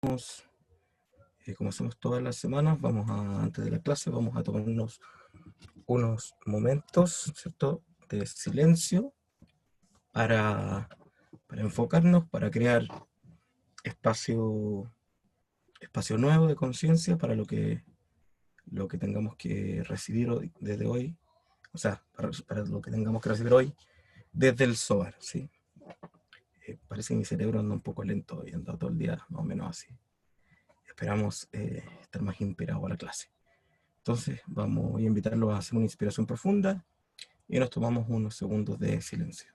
como hacemos todas las semanas, antes de la clase, vamos a tomarnos unos momentos, ¿cierto?, de silencio para, para enfocarnos, para crear espacio, espacio nuevo de conciencia para lo que tengamos que recibir hoy, desde hoy, o sea, para lo que tengamos que recibir hoy desde el SOAR, ¿sí? Parece que mi cerebro anda un poco lento y anda todo el día más o menos así. Esperamos estar más inspirados a la clase. Entonces voy a invitarlos a hacer una inspiración profunda y nos tomamos unos segundos de silencio.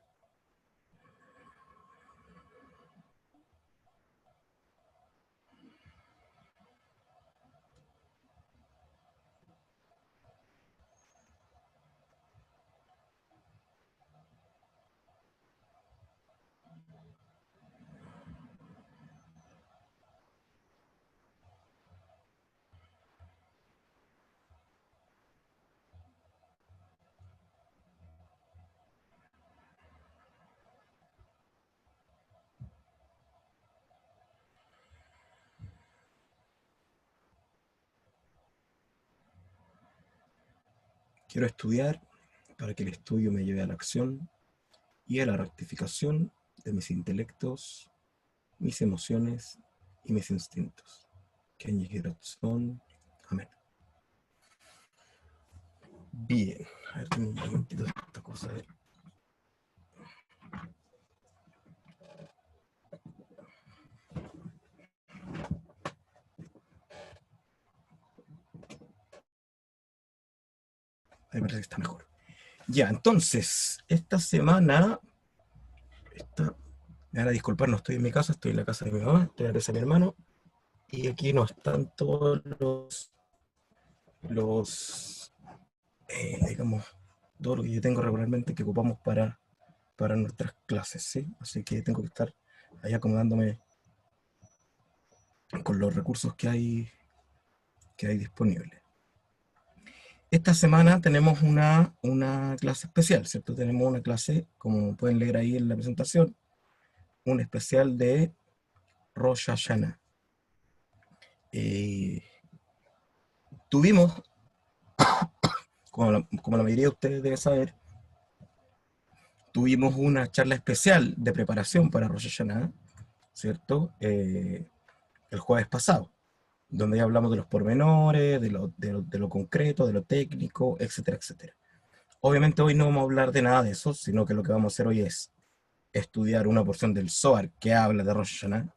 Quiero estudiar para que el estudio me lleve a la acción y a la rectificación de mis intelectos, mis emociones y mis instintos. Kenji Hiratson. Amén. Bien. A ver, un momentito de esta cosa. Ahí parece que está mejor. Ya, entonces, esta semana, me van a disculpar, no estoy en mi casa, estoy en la casa de mi mamá, estoy en la casa de mi hermano, y aquí no están todos los digamos, todo lo que yo tengo regularmente que ocupamos para nuestras clases, ¿sí? Así que tengo que estar ahí acomodándome con los recursos que hay disponibles. Esta semana tenemos una clase especial, ¿cierto? Tenemos una clase, como pueden leer ahí en la presentación, un especial de Rosh Hashanah. Tuvimos, como la mayoría de ustedes deben saber, tuvimos una charla especial de preparación para Rosh Hashanah, ¿cierto? El jueves pasado, donde ya hablamos de los pormenores, de lo concreto, de lo técnico, etcétera, etcétera. Obviamente hoy no vamos a hablar de nada de eso, sino que lo que vamos a hacer hoy es estudiar una porción del Zohar que habla de Rosh Hashanah,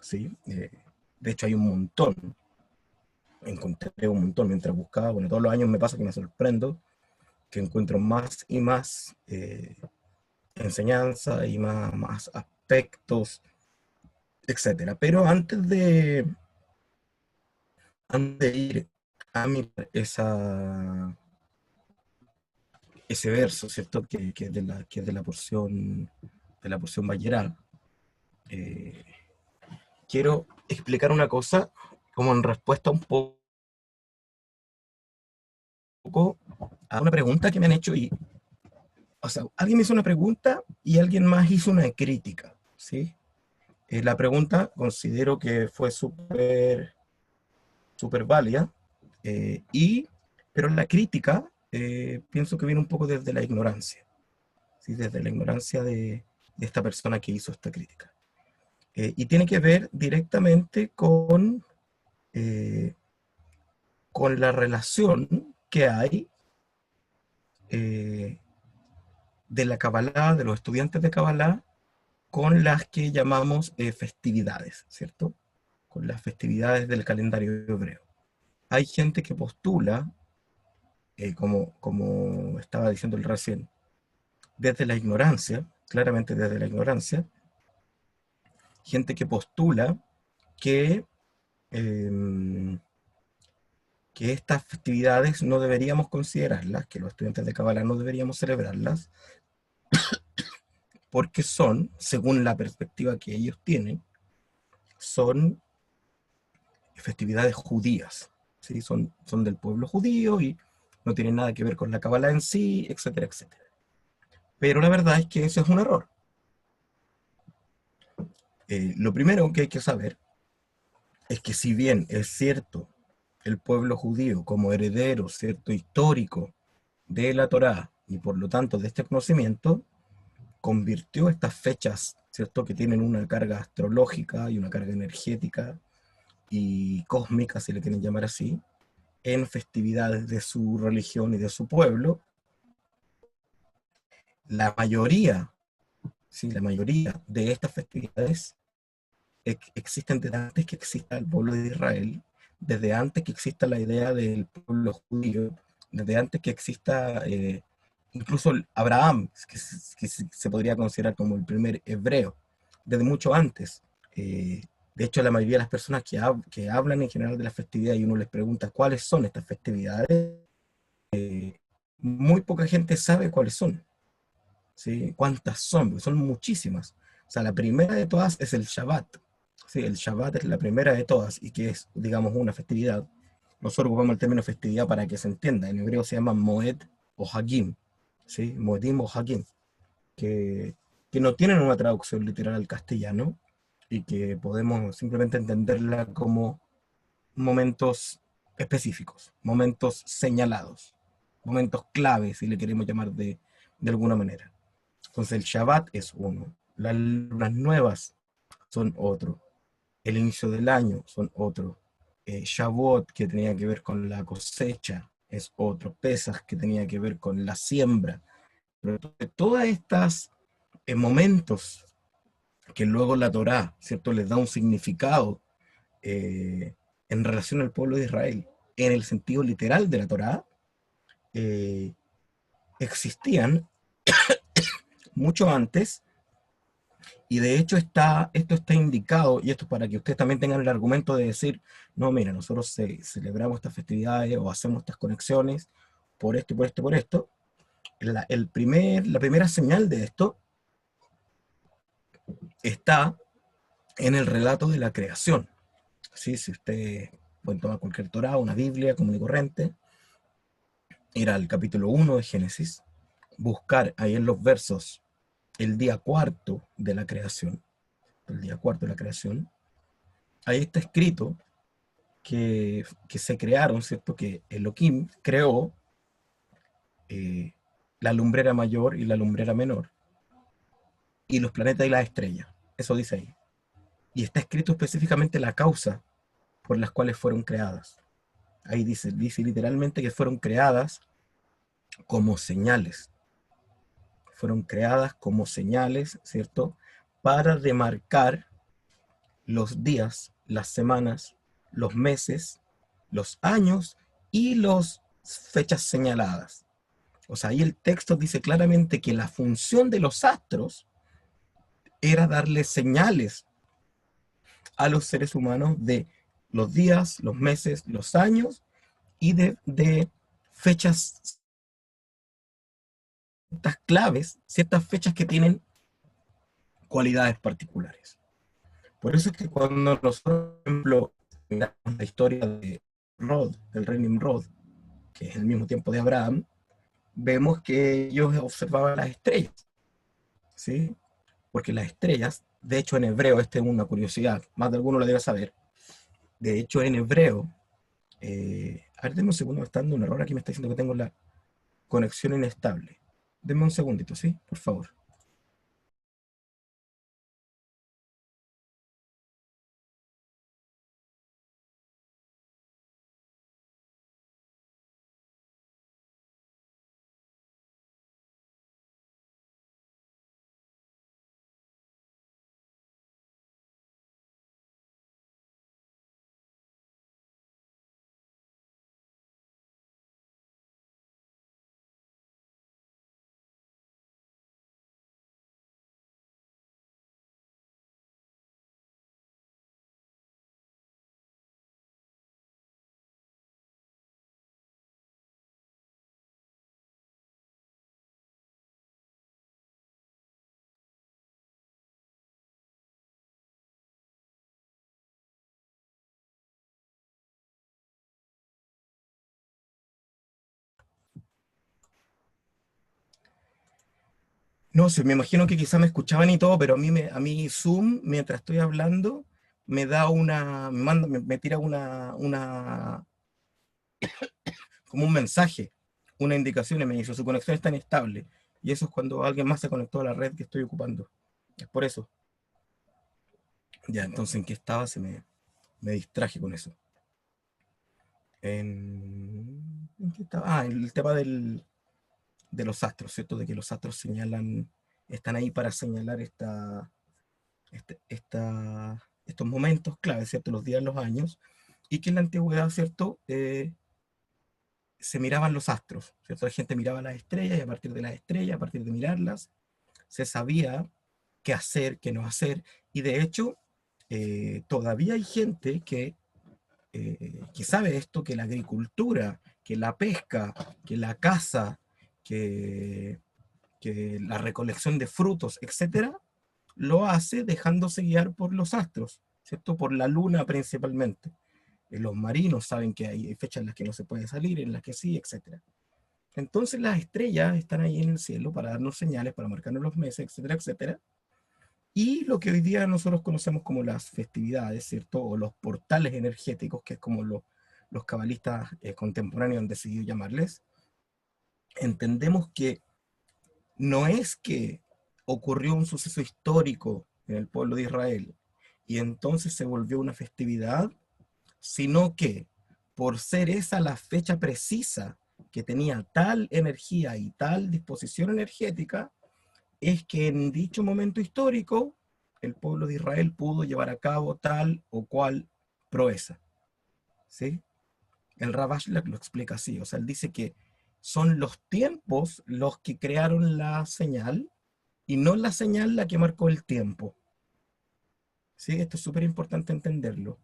¿sí? De hecho hay un montón, encontré un montón mientras buscaba, bueno, todos los años me pasa que me sorprendo, que encuentro más y más enseñanza y más aspectos, etcétera. Pero antes de ir a mirar ese verso, ¿cierto? Que es de la porción Bayerá, eh, quiero explicar una cosa como en respuesta un poco a una pregunta que me han hecho o sea, alguien me hizo una pregunta y alguien más hizo una crítica, ¿sí? La pregunta considero que fue súper súper válida, pero la crítica pienso que viene un poco desde la ignorancia, ¿sí? Desde la ignorancia de esta persona que hizo esta crítica. Y tiene que ver directamente eh, con la relación que hay eh, de la Kabbalah, de los estudiantes de Kabbalah, con las que llamamos festividades, ¿cierto? Con las festividades del calendario hebreo. Hay gente que postula, como estaba diciendo el recién, desde la ignorancia, claramente desde la ignorancia, gente que postula que, eh, que estas festividades no deberíamos considerarlas, que los estudiantes de Kabbalah no deberíamos celebrarlas, porque son, según la perspectiva que ellos tienen, son festividades judías, ¿sí? Son del pueblo judío y no tienen nada que ver con la Kabbalah en sí, etcétera, etcétera. Pero la verdad es que eso es un error. Lo primero que hay que saber es que si bien es cierto, el pueblo judío como heredero, cierto, histórico de la Torá y por lo tanto de este conocimiento, convirtió estas fechas, cierto, que tienen una carga astrológica y una carga energética y cósmica, si le quieren llamar así, en festividades de su religión y de su pueblo. La mayoría, sí, la mayoría de estas festividades existen desde antes que exista el pueblo de Israel, desde antes que exista la idea del pueblo judío, desde antes que exista incluso Abraham, que se podría considerar como el primer hebreo, desde mucho antes. Eh, de hecho, la mayoría de las personas que hablan en general de las festividades y uno les pregunta cuáles son estas festividades, muy poca gente sabe cuáles son, ¿sí? ¿Cuántas son? Porque son muchísimas. O sea, la primera de todas es el Shabbat. Sí, el Shabbat es la primera de todas y que es, digamos, una festividad. Nosotros ocupamos el término festividad para que se entienda. En hebreo se llama Moed o Hagim, ¿sí? Moedim o Hagim, que, que no tienen una traducción literal al castellano y que podemos simplemente entenderla como momentos específicos, momentos señalados, momentos claves, si le queremos llamar de alguna manera. Entonces el Shabbat es uno, las lunas nuevas son otro, el inicio del año son otro, Shavuot que tenía que ver con la cosecha es otro, Pesach que tenía que ver con la siembra. Pero todas estas momentos que luego la Torá, ¿cierto?, les da un significado eh, en relación al pueblo de Israel, en el sentido literal de la Torá, eh, existían mucho antes. Y de hecho esto está indicado, y esto es para que ustedes también tengan el argumento de decir, no, mira, nosotros celebramos estas festividades o hacemos estas conexiones por esto y por esto y por esto. La primera señal de esto está en el relato de la creación. ¿Sí? Si ustedes pueden tomar cualquier Torah, una Biblia común y corriente, ir al capítulo 1 de Génesis, buscar ahí en los versos el día cuarto de la creación, el día cuarto de la creación, ahí está escrito que se crearon, ¿cierto? Que Elohim creó eh, la lumbrera mayor y la lumbrera menor, y los planetas y las estrellas. Eso dice ahí. Y está escrito específicamente la causa por las cuales fueron creadas. Ahí dice literalmente que fueron creadas como señales. Fueron creadas como señales, ¿cierto? Para demarcar los días, las semanas, los meses, los años y las fechas señaladas. O sea, ahí el texto dice claramente que la función de los astros era darle señales a los seres humanos de los días, los meses, los años y de fechas, ciertas claves, ciertas fechas que tienen cualidades particulares. Por eso es que cuando nosotros, por ejemplo, miramos la historia de Rod, del rey Nimrod, que es el mismo tiempo de Abraham, vemos que ellos observaban las estrellas, ¿sí? Porque las estrellas, de hecho en hebreo, esta es una curiosidad, más de alguno lo debe saber, de hecho en hebreo, a ver, denme un segundo, me está dando un error aquí, me está diciendo que tengo la conexión inestable. Denme un segundito, ¿sí? Por favor. No sé, me imagino que quizá me escuchaban y todo, pero a mí Zoom, mientras estoy hablando, me da me tira como un mensaje, una indicación y me dice, su conexión está inestable. Y eso es cuando alguien más se conectó a la red que estoy ocupando. Es por eso. Ya, entonces, ¿en qué estaba? Me distraje con eso. ¿En qué estaba? Ah, el tema de los astros, ¿cierto? De que los astros están ahí para señalar estos momentos clave, ¿cierto? Los días, los años, y que en la antigüedad, ¿cierto? Se miraban los astros, ¿cierto? La gente miraba las estrellas y a partir de las estrellas, a partir de mirarlas, se sabía qué hacer, qué no hacer, y de hecho, todavía hay gente que sabe esto, que la agricultura, que la pesca, que la caza, que, que la recolección de frutos, etcétera, lo hace dejándose guiar por los astros, ¿cierto? Por la luna principalmente. Los marinos saben que hay fechas en las que no se puede salir, en las que sí, etcétera. Entonces las estrellas están ahí en el cielo para darnos señales, para marcarnos los meses, etcétera, etcétera. Y lo que hoy día nosotros conocemos como las festividades, ¿cierto? O los portales energéticos, que es como los cabalistas contemporáneos han decidido llamarles, entendemos que no es que ocurrió un suceso histórico en el pueblo de Israel y entonces se volvió una festividad, sino que por ser esa la fecha precisa que tenía tal energía y tal disposición energética, es que en dicho momento histórico el pueblo de Israel pudo llevar a cabo tal o cual proeza. ¿Sí? El Rabash lo explica así, o sea, él dice que son los tiempos los que crearon la señal y no la señal la que marcó el tiempo. ¿Sí? Esto es súper importante entenderlo.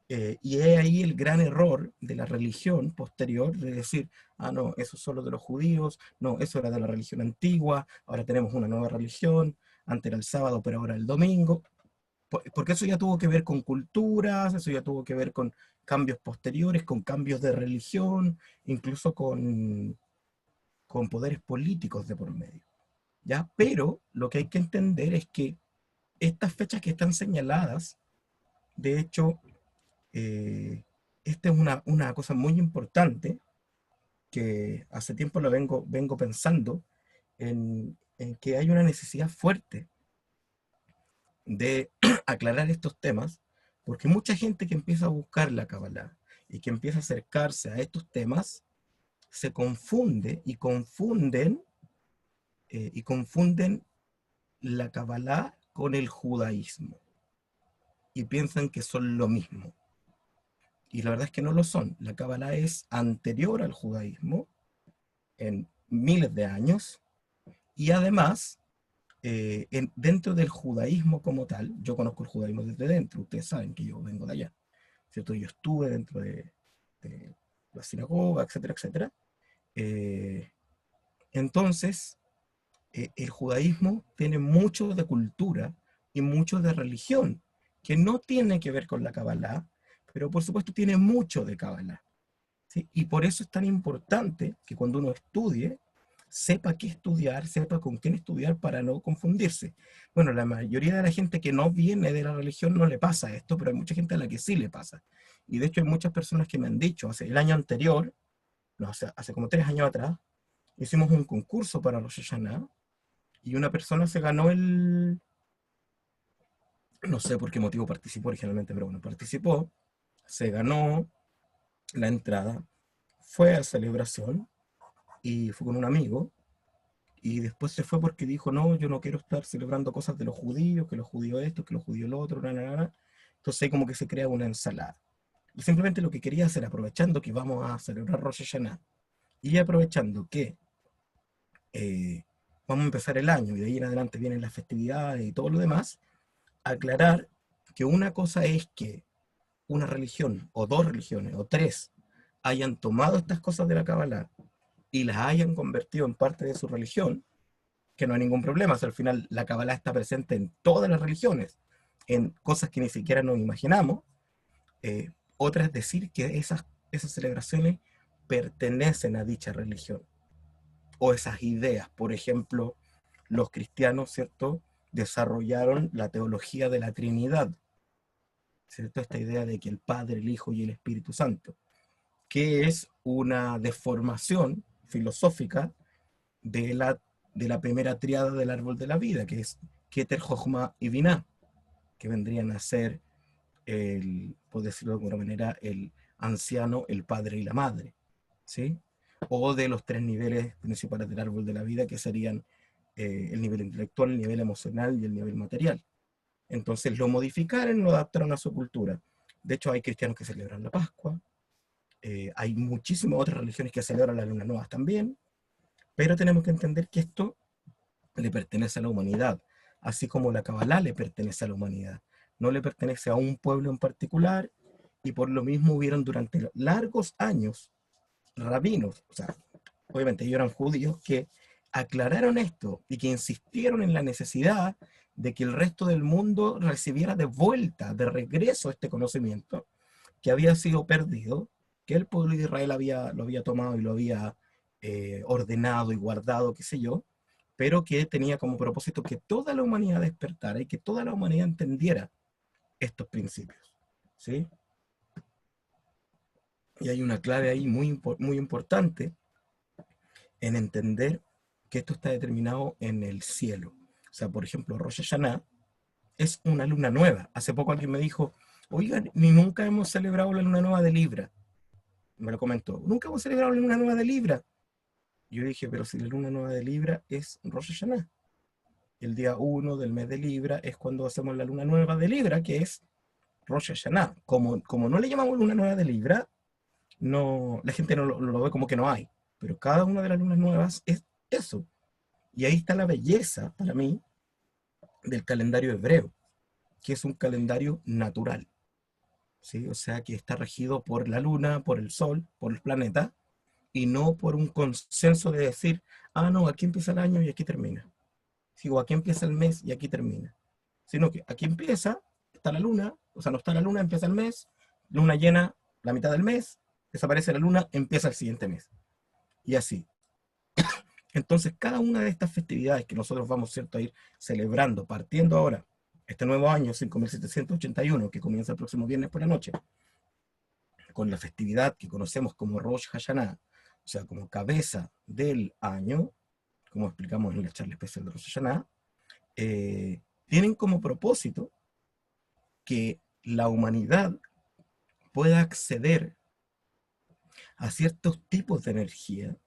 Y es ahí el gran error de la religión posterior de decir, ah, no, eso es solo de los judíos, no, eso era de la religión antigua, ahora tenemos una nueva religión, antes era el sábado, pero ahora el domingo, porque eso ya tuvo que ver con culturas, eso ya tuvo que ver con cambios posteriores, con cambios de religión, incluso con poderes políticos de por medio, ¿ya? Pero lo que hay que entender es que estas fechas que están señaladas, de hecho, eh, esta es una cosa muy importante que hace tiempo lo vengo pensando en que hay una necesidad fuerte de aclarar estos temas, porque mucha gente que empieza a buscar la Kabbalah y que empieza a acercarse a estos temas, se confunde y confunden la Kabbalah con el judaísmo y piensan que son lo mismo. Y la verdad es que no lo son. La Kabbalah es anterior al judaísmo en miles de años y además dentro del judaísmo como tal, yo conozco el judaísmo desde dentro, ustedes saben que yo vengo de allá, ¿cierto? Yo estuve dentro de la sinagoga, etcétera, etcétera. Eh, entonces, el judaísmo tiene mucho de cultura y mucho de religión, que no tiene que ver con la Kabbalah, pero por supuesto tiene mucho de Kabbalah. ¿Sí? Y por eso es tan importante que cuando uno estudie, sepa qué estudiar, sepa con quién estudiar para no confundirse. Bueno, la mayoría de la gente que no viene de la religión no le pasa esto, pero hay mucha gente a la que sí le pasa. Y de hecho hay muchas personas que me han dicho, hace el año anterior, no, hace como 3 años atrás, hicimos un concurso para Rosh Hashanah y una persona se ganó no sé por qué motivo participó originalmente, pero bueno, participó, se ganó la entrada, fue a celebración y fue con un amigo. Y después se fue porque dijo, no, yo no quiero estar celebrando cosas de los judíos, que los judíos esto, que los judíos lo otro, na. Entonces ahí como que se crea una ensalada. Y simplemente lo que quería hacer, aprovechando que vamos a celebrar Rosh Hashanah, y aprovechando que eh, vamos a empezar el año y de ahí en adelante vienen las festividades y todo lo demás, aclarar que una cosa es que una religión, o dos religiones, o tres, hayan tomado estas cosas de la Kabbalah y las hayan convertido en parte de su religión, que no hay ningún problema, o sea, al final la Kabbalah está presente en todas las religiones, en cosas que ni siquiera nos imaginamos. Otra es decir que esas celebraciones pertenecen a dicha religión, o esas ideas. Por ejemplo, los cristianos, ¿cierto?, desarrollaron la teología de la Trinidad, ¿cierto? Esta idea de que el Padre, el Hijo y el Espíritu Santo, que es una deformación filosófica de la primera tríada del árbol de la vida, que es Keter, Jochma y Binah, que vendrían a ser, por decirlo de alguna manera, el anciano, el padre y la madre, ¿sí? O de los tres niveles principales del árbol de la vida, que serían el nivel intelectual, el nivel emocional y el nivel material. Entonces lo modificaron, lo adaptaron a su cultura. De hecho, hay cristianos que celebran la Pascua, hay muchísimas otras religiones que celebran las lunas nuevas también, pero tenemos que entender que esto le pertenece a la humanidad, así como la Kabbalah le pertenece a la humanidad. No le pertenece a un pueblo en particular, y por lo mismo hubieron durante largos años rabinos, o sea, obviamente ellos eran judíos, que aclararon esto y que insistieron en la necesidad de que el resto del mundo recibiera de vuelta, de regreso, este conocimiento que había sido perdido, que el pueblo de Israel lo había tomado y lo había ordenado y guardado, qué sé yo, pero que tenía como propósito que toda la humanidad despertara y que toda la humanidad entendiera estos principios, ¿sí? Y hay una clave ahí muy importante en entender que esto está determinado en el cielo. O sea, por ejemplo, Rosh Hashanah es una luna nueva. Hace poco alguien me dijo, oigan, ni nunca hemos celebrado la luna nueva de Libra. Me lo comentó, nunca hemos celebrado la luna nueva de Libra. Yo dije, pero si la luna nueva de Libra es Rosh Hashanah. El día 1 del mes de Libra es cuando hacemos la luna nueva de Libra, que es Rosh Hashanah. Como no le llamamos luna nueva de Libra, no, la gente no lo ve como que no hay. Pero cada una de las lunas nuevas es eso. Y ahí está la belleza, para mí, del calendario hebreo, que es un calendario natural, ¿sí? O sea, que está regido por la luna, por el sol, por los planetas, y no por un consenso de decir, ah, no, aquí empieza el año y aquí termina. Sí, o aquí empieza el mes y aquí termina. Sino que aquí empieza, está la luna, o sea, no está la luna, empieza el mes, luna llena la mitad del mes, desaparece la luna, empieza el siguiente mes. Y así. Entonces, cada una de estas festividades que nosotros vamos, ¿cierto?, a ir celebrando, partiendo ahora, este nuevo año 5781, que comienza el próximo viernes por la noche, con la festividad que conocemos como Rosh Hashanah, o sea, como cabeza del año, como explicamos en la charla especial de Rosh Hashanah, tienen como propósito que la humanidad pueda acceder a ciertos tipos de energía,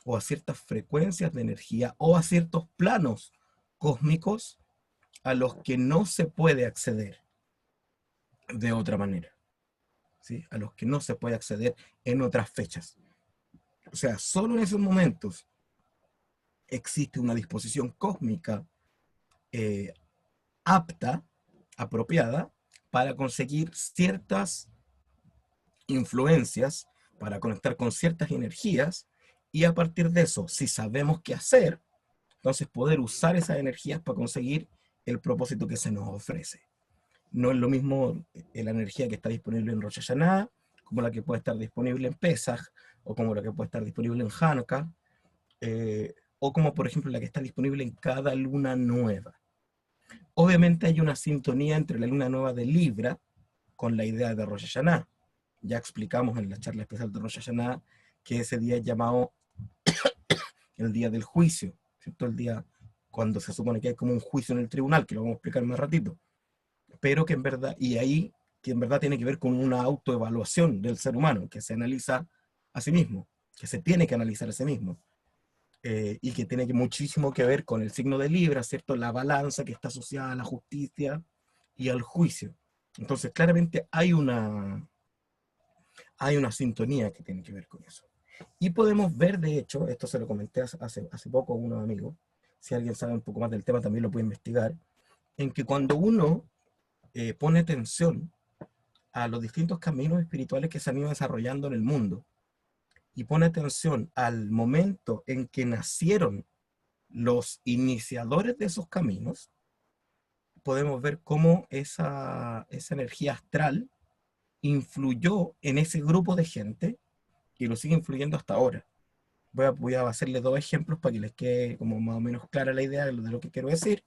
o a ciertas frecuencias de energía, o a ciertos planos cósmicos a los que no se puede acceder de otra manera, ¿sí? A los que no se puede acceder en otras fechas. O sea, solo en esos momentos existe una disposición cósmica eh, apta, apropiada, para conseguir ciertas influencias, para conectar con ciertas energías, y a partir de eso, si sabemos qué hacer, entonces poder usar esas energías para conseguir el propósito que se nos ofrece. No es lo mismo la energía que está disponible en Rosh Hashanah, como la que puede estar disponible en Pesach, o como la que puede estar disponible en Hanukkah, o como por ejemplo la que está disponible en cada luna nueva. Obviamente hay una sintonía entre la luna nueva de Libra con la idea de Rosh Hashanah. Ya explicamos en la charla especial de Rosh Hashanah que ese día es llamado el día del juicio, ¿cierto? El día cuando se supone que hay como un juicio en el tribunal, que lo vamos a explicar más ratito, pero que en verdad, y ahí, que en verdad tiene que ver con una autoevaluación del ser humano, que se analiza a sí mismo, que se tiene que analizar a sí mismo, y que tiene muchísimo que ver con el signo de Libra, ¿cierto? La balanza que está asociada a la justicia y al juicio. Entonces, claramente hay una sintonía que tiene que ver con eso. Y podemos ver, de hecho, esto se lo comenté hace poco a unos amigos, si alguien sabe un poco más del tema también lo puede investigar, en que cuando uno pone atención a los distintos caminos espirituales que se han ido desarrollando en el mundo y pone atención al momento en que nacieron los iniciadores de esos caminos, podemos ver cómo esa energía astral influyó en ese grupo de gente y lo sigue influyendo hasta ahora. Voy a hacerle dos ejemplos para que les quede como más o menos clara la idea de lo que quiero decir,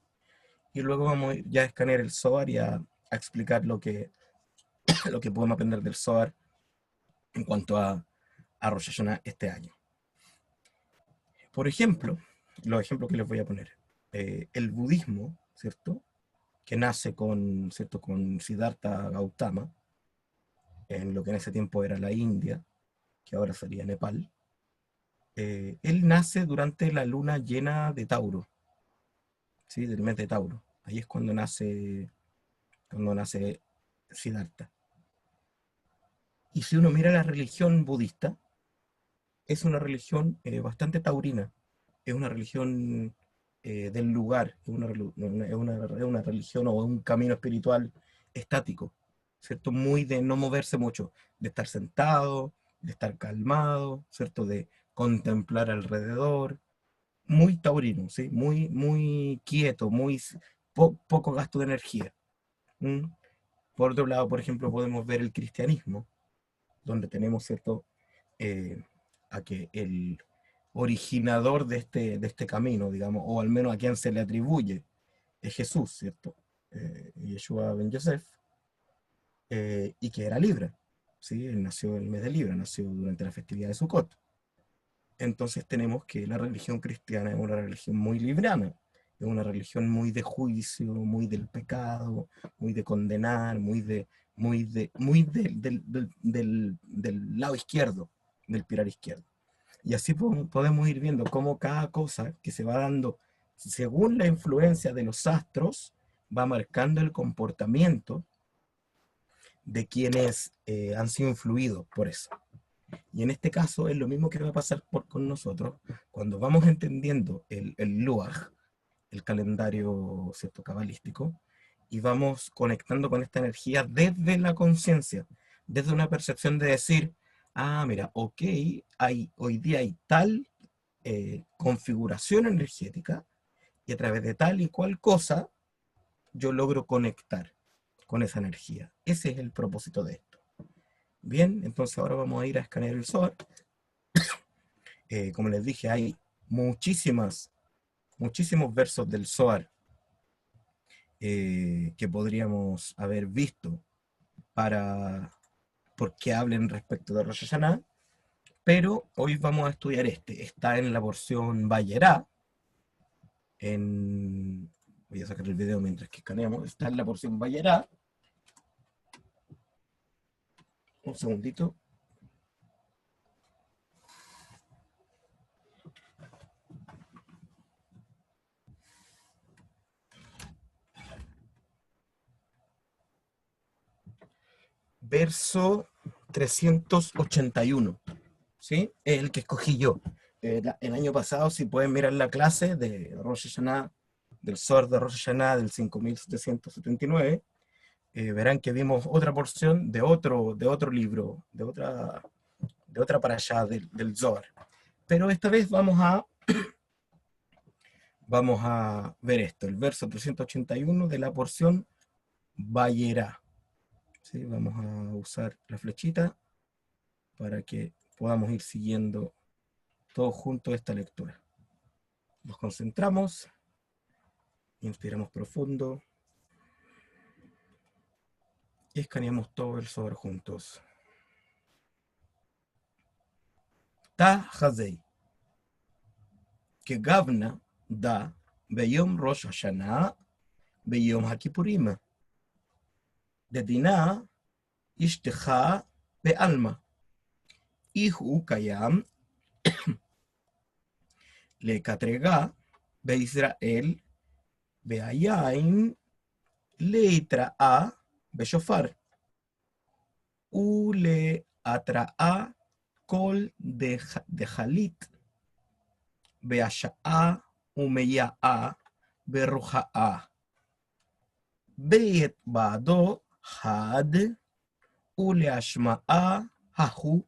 y luego vamos ya a escanear el SOAR y a explicar lo que podemos aprender del Zohar en cuanto a Rosh Hashanah este año. Por ejemplo, los ejemplos que les voy a poner. El budismo, ¿cierto? Que nace con, ¿cierto? Con Siddhartha Gautama, en lo que en ese tiempo era la India, que ahora sería Nepal. Él nace durante la luna llena de Tauro, ¿sí? Del mes de Tauro. Ahí es cuando nace Siddhartha. Y si uno mira la religión budista, es una religión bastante taurina, es una religión del lugar, es una religión o un camino espiritual estático, ¿cierto? Muy de no moverse mucho, de estar sentado, de estar calmado, ¿cierto? De contemplar alrededor, muy taurino, ¿sí? Muy quieto, poco gasto de energía. ¿Mm? Por otro lado, por ejemplo, podemos ver el cristianismo, donde tenemos, ¿cierto? eh, a que el originador de este camino, digamos, o al menos a quien se le atribuye, es Jesús, ¿cierto? Yeshua ben Yosef, y que era Libra, ¿sí? Él nació en el mes de Libra, nació durante la festividad de Sukkot. Entonces tenemos que la religión cristiana es una religión muy libriana, es una religión muy de juicio, muy del pecado, muy de condenar, del lado izquierdo, del pilar izquierdo. Y así podemos ir viendo cómo cada cosa que se va dando según la influencia de los astros va marcando el comportamiento de quienes han sido influidos por eso. Y en este caso es lo mismo que va a pasar con nosotros cuando vamos entendiendo el Luaj, el calendario, ¿cierto?, cabalístico, y vamos conectando con esta energía desde la conciencia, desde una percepción de decir, ah, mira, ok, hoy día hay tal configuración energética y a través de tal y cual cosa yo logro conectar con esa energía. Ese es el propósito de esto. Bien, entonces ahora vamos a ir a escanear el Zohar. Como les dije, hay muchísimos versos del Zohar que podríamos haber visto para porque hablen respecto de Rosh Hashanah, pero hoy vamos a estudiar este. Está en la porción Bayerá, voy a sacar el video mientras que escaneamos, está en la porción Bayerá. Un segundito. Verso 381, ¿sí? Es el que escogí yo. El año pasado, si pueden mirar la clase de Rosh Hashanah, del Zohar de Rosh Hashanah del 5779, verán que vimos otra porción de otro libro, de otra parashá del Zohar. Pero esta vez vamos a ver esto, el verso 381 de la porción Bayerá. ¿Sí? Vamos a usar la flechita para que podamos ir siguiendo todos juntos esta lectura. Nos concentramos, inspiramos profundo y escaneamos todo el Zohar juntos. Ta Hazei, que Gavna da Beyom Rosh Hashanah, Beyom HaKippurim, de Dinah Ishtecha Be'alma, Ihu Kayam, Le Katrega Be'Israel, Be'ayain, Leitra'a Be'shofar, Ule Atra'a Kol de Jalit, Be'asha'a Umeya'a Beruja'a, Be'et Ba'do Had, Ule Ashma'a Hahu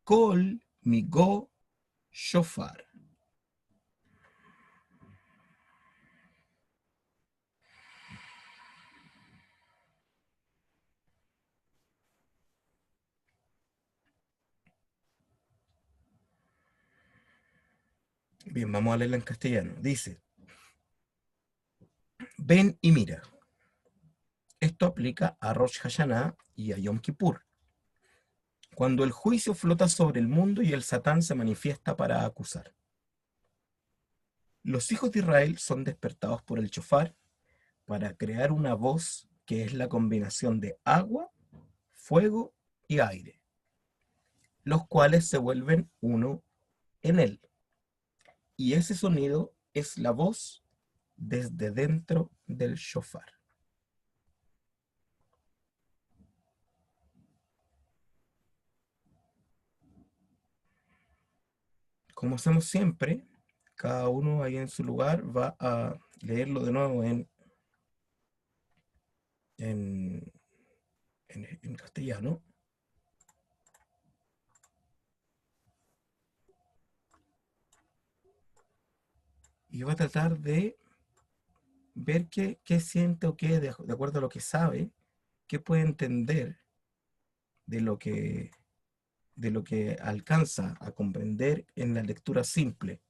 Kol Migo Shofar. Bien, vamos a leerla en castellano. Dice, ven y mira, Esto aplica a Rosh Hashanah y a Yom Kippur, cuando el juicio flota sobre el mundo y el Satán se manifiesta para acusar. Los hijos de Israel son despertados por el shofar para crear una voz que es la combinación de agua, fuego y aire, los cuales se vuelven uno en él. Y ese sonido es la voz desde dentro del shofar. Como hacemos siempre, cada uno ahí en su lugar va a leerlo de nuevo en, en castellano. Y va a tratar de ver qué siente o qué, de acuerdo a lo que sabe, qué puede entender de de lo que alcanza a comprender en la lectura simple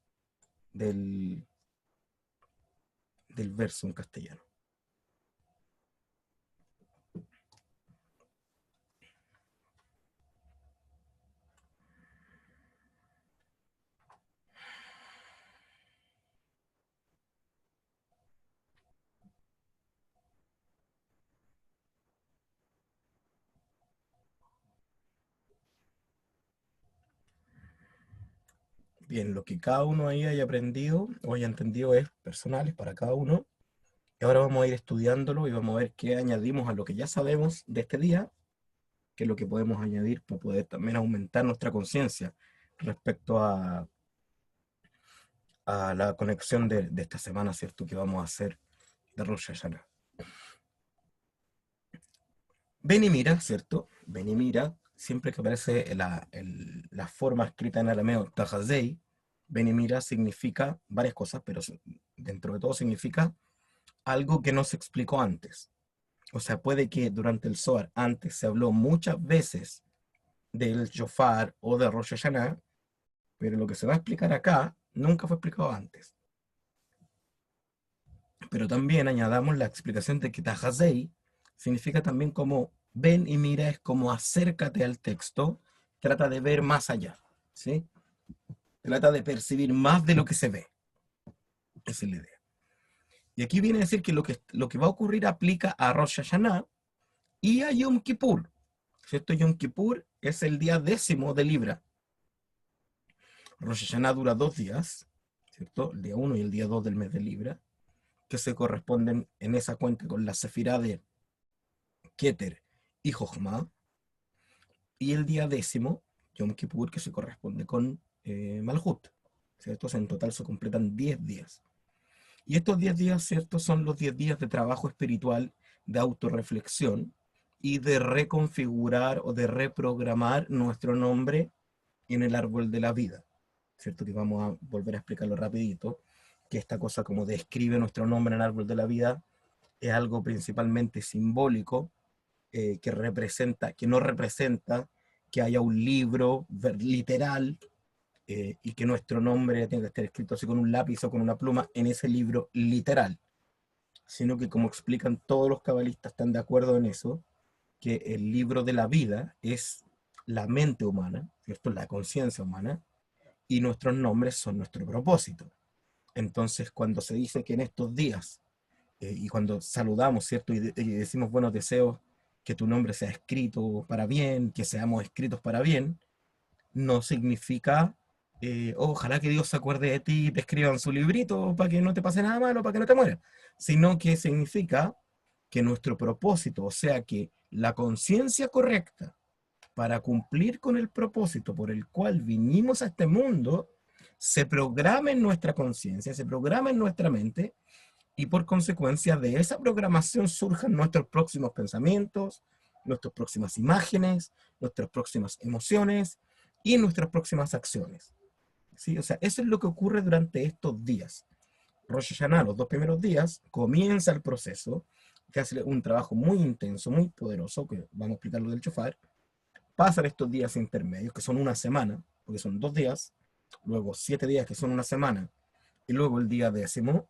del, del verso en castellano. Bien, lo que cada uno ahí haya aprendido o haya entendido es personal, es para cada uno. Y ahora vamos a ir estudiándolo y vamos a ver qué añadimos a lo que ya sabemos de este día, qué es lo que podemos añadir para poder también aumentar nuestra conciencia respecto a la conexión de esta semana, ¿cierto? Que vamos a hacer de Rosh Hashanah. Ven y mira, ¿cierto? Ven y mira, siempre que aparece la forma escrita en arameo Tajazei, ven y mira significa varias cosas, pero dentro de todo significa algo que no se explicó antes. O sea, puede que durante el Zohar antes se habló muchas veces del shofar o de Rosh Hashanah, pero lo que se va a explicar acá nunca fue explicado antes. Pero también añadamos la explicación de que Tajazei significa también como ven y mira, es como acércate al texto, trata de ver más allá, ¿sí? Trata de percibir más de lo que se ve. Esa es la idea. Y aquí viene a decir que lo que va a ocurrir aplica a Rosh Hashanah y a Yom Kippur, ¿cierto? Yom Kippur es el día 10º de Libra. Rosh Hashanah dura 2 días, ¿cierto? El día 1 y el día 2 del mes de Libra, que se corresponden en esa cuenta con la sefirá de Keter y Jochma, y el día 10º, Yom Kippur, que se corresponde con Malhut, ¿cierto? O sea, en total se completan 10 días. Y estos 10 días, ¿cierto? Son los 10 días de trabajo espiritual, de autorreflexión y de reconfigurar o de reprogramar nuestro nombre en el árbol de la vida, ¿cierto? Que vamos a volver a explicarlo rapidito, que esta cosa como de escribe nuestro nombre en el árbol de la vida es algo principalmente simbólico, que no representa que haya un libro literal y que nuestro nombre tenga que estar escrito así con un lápiz o con una pluma en ese libro literal, sino que como explican todos los cabalistas están de acuerdo en eso, que el libro de la vida es la mente humana, ¿cierto? La conciencia humana, y nuestros nombres son nuestro propósito. Entonces, cuando se dice que en estos días, y cuando saludamos, ¿cierto? Y decimos buenos deseos, que tu nombre sea escrito para bien, que seamos escritos para bien, no significa, oh, ojalá que Dios se acuerde de ti y te escriba en su librito para que no te pase nada malo, para que no te mueras, sino que significa que nuestro propósito, o sea, que la conciencia correcta para cumplir con el propósito por el cual vinimos a este mundo, se programa en nuestra conciencia, se programa en nuestra mente, y por consecuencia de esa programación surjan nuestros próximos pensamientos, nuestras próximas imágenes, nuestras próximas emociones y nuestras próximas acciones. ¿Sí? O sea, eso es lo que ocurre durante estos días. Rosh Hashanah, los 2 primeros días, comienza el proceso, que hace un trabajo muy intenso, muy poderoso, que vamos a explicar lo del shofar. Pasan estos días intermedios, que son una semana, porque son 2 días, luego 7 días, que son una semana, y luego el día 10º,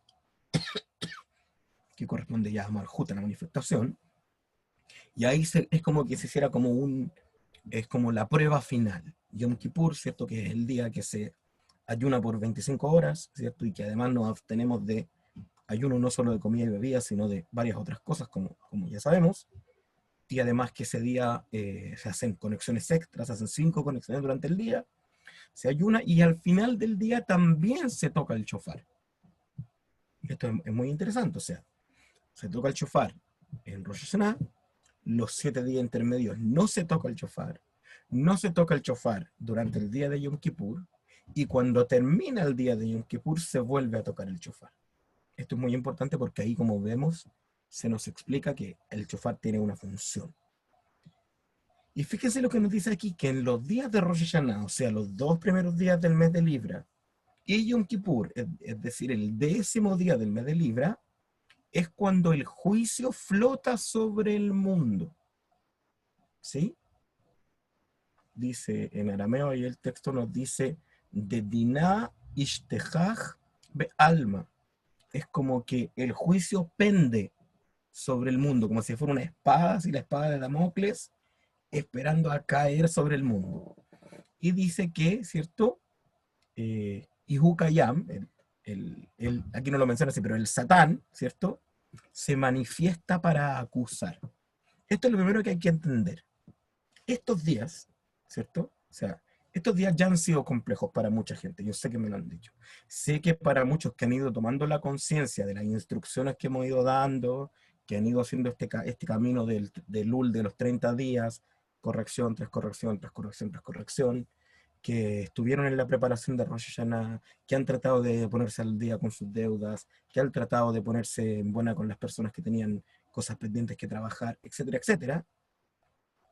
que corresponde ya a Malhut, a la manifestación, Y ahí es como que se hiciera como es como la prueba final. Yom Kippur, ¿cierto? Que es el día que se ayuna por 25 horas, ¿cierto? Y que además nos abstenemos de ayuno no solo de comida y bebida, sino de varias otras cosas, como ya sabemos. Y además que ese día se hacen conexiones extras, se hacen 5 conexiones durante el día, se ayuna y al final del día también se toca el shofar. Esto es muy interesante, o sea, se toca el shofar en Rosh Hashanah, los 7 días intermedios no se toca el shofar, no se toca el shofar durante el día de Yom Kippur, y cuando termina el día de Yom Kippur se vuelve a tocar el shofar. Esto es muy importante porque ahí, como vemos, se nos explica que el shofar tiene una función. Y fíjense lo que nos dice aquí, que en los días de Rosh Hashanah, o sea, los 2 primeros días del mes de Libra, y Yom Kippur, es decir, el 10º día del mes de Libra, es cuando el juicio flota sobre el mundo. ¿Sí? Dice en arameo, ahí el texto nos dice, de Dinah Ishtehach be alma. Es como que el juicio pende sobre el mundo, como si fuera una espada, así la espada de Damocles, esperando a caer sobre el mundo. Y dice que, ¿cierto? Ihukayam, aquí no lo menciona así, pero el Satán, ¿cierto? Se manifiesta para acusar. Esto es lo primero que hay que entender. Estos días, ¿cierto? O sea, estos días ya han sido complejos para mucha gente, yo sé que me lo han dicho. Sé que para muchos que han ido tomando la conciencia de las instrucciones que hemos ido dando, que han ido haciendo este camino del LUL de los 30 días, corrección tras corrección, tras corrección, tras corrección, que estuvieron en la preparación de Rosh Hashanah, que han tratado de ponerse al día con sus deudas, que han tratado de ponerse en buena con las personas que tenían cosas pendientes que trabajar, etcétera, etcétera.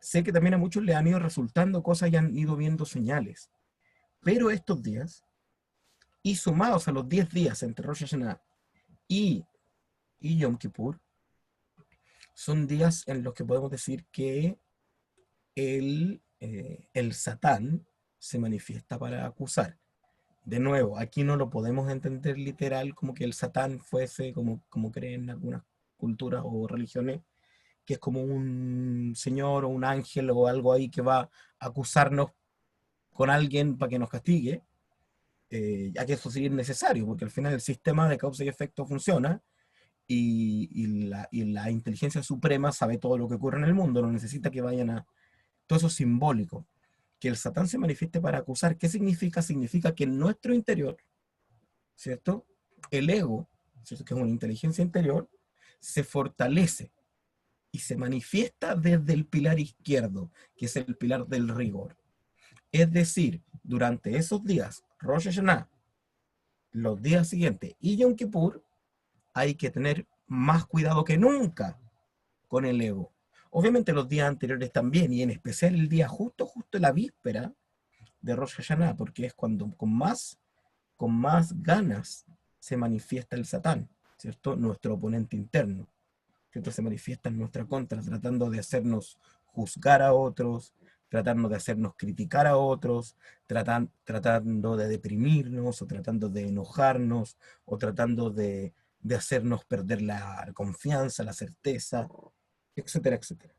Sé que también a muchos le han ido resultando cosas y han ido viendo señales. Pero estos días, y sumados a los 10 días entre Rosh Hashanah y, y Yom Kippur, son días en los que podemos decir que el Satán se manifiesta para acusar. De nuevo, aquí no lo podemos entender literal como que el Satán fuese, como creen algunas culturas o religiones, que es como un señor o un ángel o algo ahí que va a acusarnos con alguien para que nos castigue, ya que eso sí es necesario, porque al final el sistema de causa y efecto funciona y la inteligencia suprema sabe todo lo que ocurre en el mundo, no necesita que vayan a... Todo eso es simbólico. Que el Satán se manifieste para acusar, ¿qué significa? Significa que en nuestro interior, ¿cierto? El ego, ¿cierto? Que es una inteligencia interior, se fortalece y se manifiesta desde el pilar izquierdo, que es el pilar del rigor. Es decir, durante esos días, Rosh Hashanah, los días siguientes y Yom Kippur, hay que tener más cuidado que nunca con el ego. Obviamente los días anteriores también, y en especial el día justo la víspera de Rosh Hashanah, porque es cuando con más ganas se manifiesta el Satán, ¿cierto? Nuestro oponente interno, ¿cierto? Se manifiesta en nuestra contra, tratando de hacernos juzgar a otros, tratando de hacernos criticar a otros, tratando de deprimirnos, o tratando de enojarnos, o tratando de hacernos perder la confianza, la certeza, etcétera, etcétera.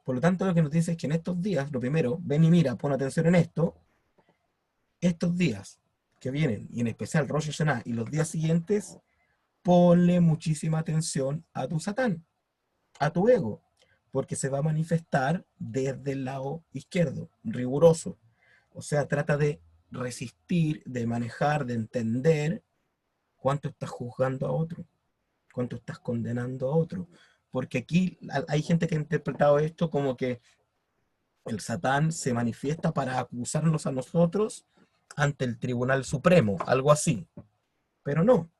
Por lo tanto, lo que nos dice es que en estos días, lo primero, ven y mira, pon atención en esto, estos días que vienen, y en especial Rosh Hashanah y los días siguientes, ponle muchísima atención a tu Satán, a tu ego, porque se va a manifestar desde el lado izquierdo, riguroso. O sea, trata de resistir, de manejar, de entender cuánto estás juzgando a otro, cuánto estás condenando a otro. Porque aquí hay gente que ha interpretado esto como que el Satán se manifiesta para acusarnos a nosotros ante el Tribunal Supremo, algo así. Pero no,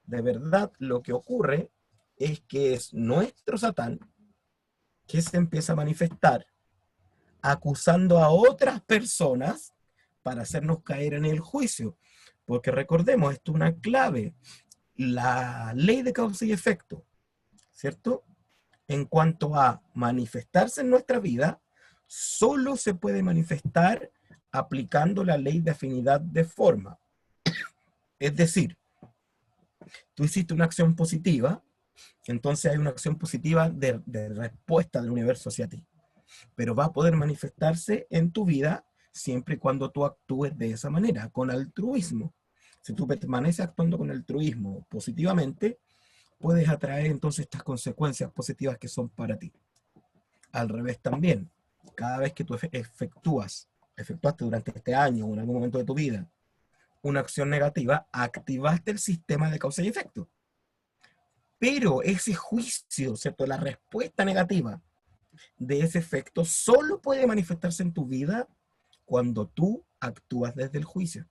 de verdad lo que ocurre es que es nuestro Satán que se empieza a manifestar acusando a otras personas para hacernos caer en el juicio. Porque recordemos, esto es una clave, la ley de causa y efecto, ¿cierto? En cuanto a manifestarse en nuestra vida, solo se puede manifestar aplicando la ley de afinidad de forma. Es decir, tú hiciste una acción positiva, Entonces hay una acción positiva de respuesta del universo hacia ti, pero va a poder manifestarse en tu vida siempre y cuando tú actúes de esa manera, con altruismo. Si tú permaneces actuando con altruismo positivamente, puedes atraer entonces estas consecuencias positivas que son para ti. Al revés también, cada vez que tú efectuaste durante este año o en algún momento de tu vida una acción negativa, activaste el sistema de causa y efecto. Pero ese juicio, ¿cierto? La respuesta negativa de ese efecto solo puede manifestarse en tu vida cuando tú actúas desde el juicio.